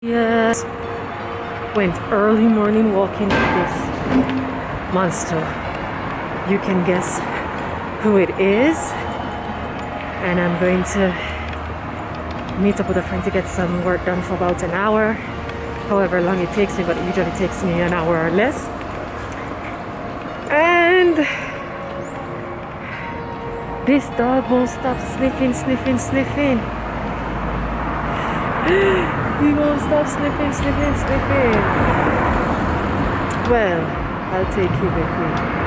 Yes, went early morning walking with this monster. You can guess who it is. And I'm going to meet up with a friend to get some work done for about an hour. However long it takes me, but it usually takes me an hour or less. And this dog won't stop sniffing. He won't stop sniffing. Well, I'll take you with me.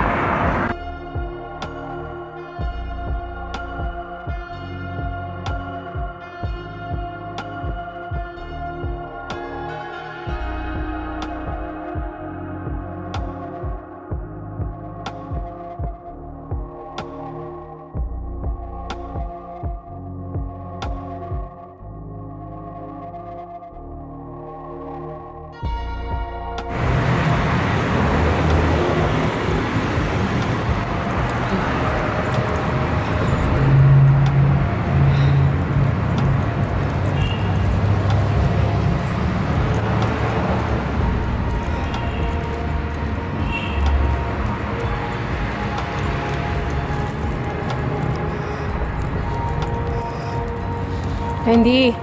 Andy,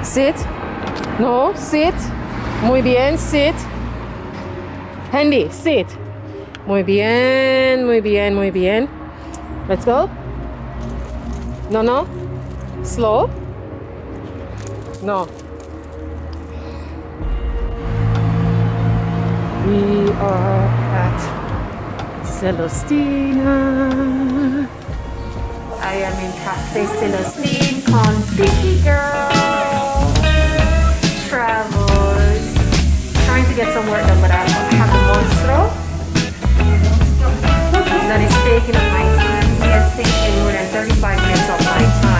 sit. No, sit. Muy bien, sit. Andy, sit. Muy bien. Let's go. No. Slow. No. We are at Celestina. I am in Cafe Celestine con Vicky Girl Travels. Trying to get some work done, but I have the monstro that is taking up my time. He has taken more than 35 minutes of my time.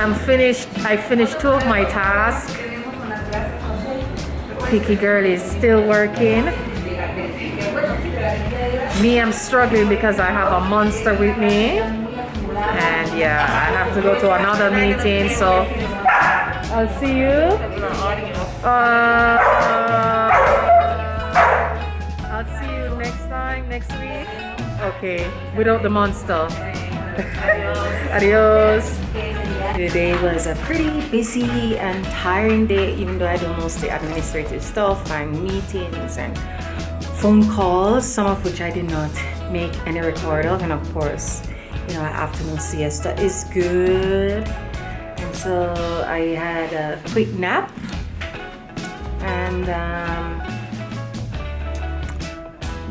I'm finished. I finished 2 of my tasks. Picky girl is still working. Me, I'm struggling because I have a monster with me. And yeah, I have to go to another meeting, so I'll see you. I'll see you next time, next week. Okay, without the monster. Adios. Today was a pretty busy and tiring day, even though I do mostly administrative stuff and meetings and phone calls, some of which I did not make any record of. And of course, you know, afternoon siesta is good. And so I had a quick nap and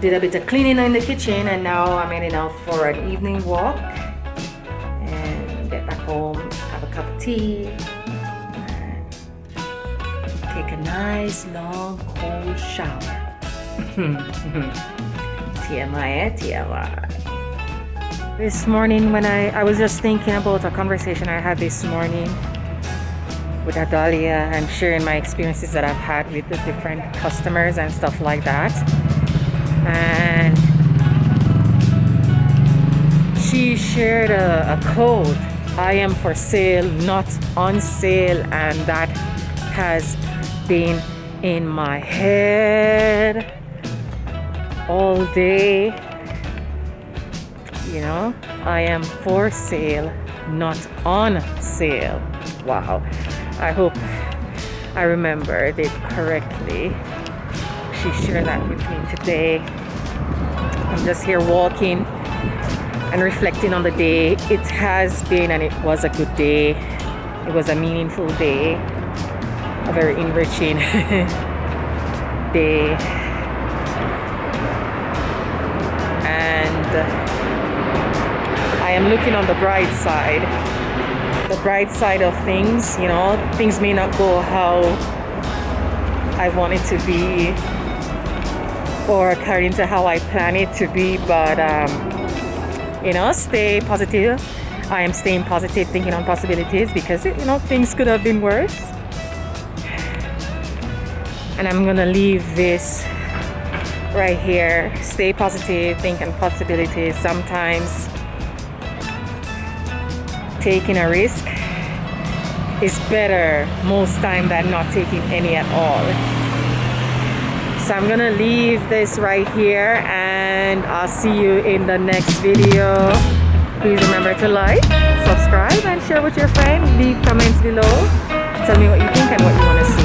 did a bit of cleaning in the kitchen, and now I'm heading out for an evening walk and get back home, have a cup of tea, and take a nice long cold shower. TMI, TMI. This morning when I was just thinking about a conversation I had this morning with Adalia and sharing my experiences that I've had with the different customers and stuff like that. And she shared a code, I am for sale, not on sale, and that has been in my head all day. You know, I am for sale, not on sale. Wow. I hope I remembered it correctly. She shared that with me today. I'm just here walking and reflecting on the day. It has been, and it was a good day. It was a meaningful day, a very enriching day. And I am looking on the bright side. The bright side of things, you know, things may not go how I want it to be or according to how I plan it to be, but you know, stay positive. I am staying positive, thinking on possibilities, because you know, things could have been worse. And I'm gonna leave this right here. Stay positive, think on possibilities. Sometimes taking a risk is better most time than not taking any at all. So I'm gonna leave this right here, and I'll see you in the next video. Please remember to like, subscribe, and share with your friends. Leave comments below. Tell me what you think and what you want to see.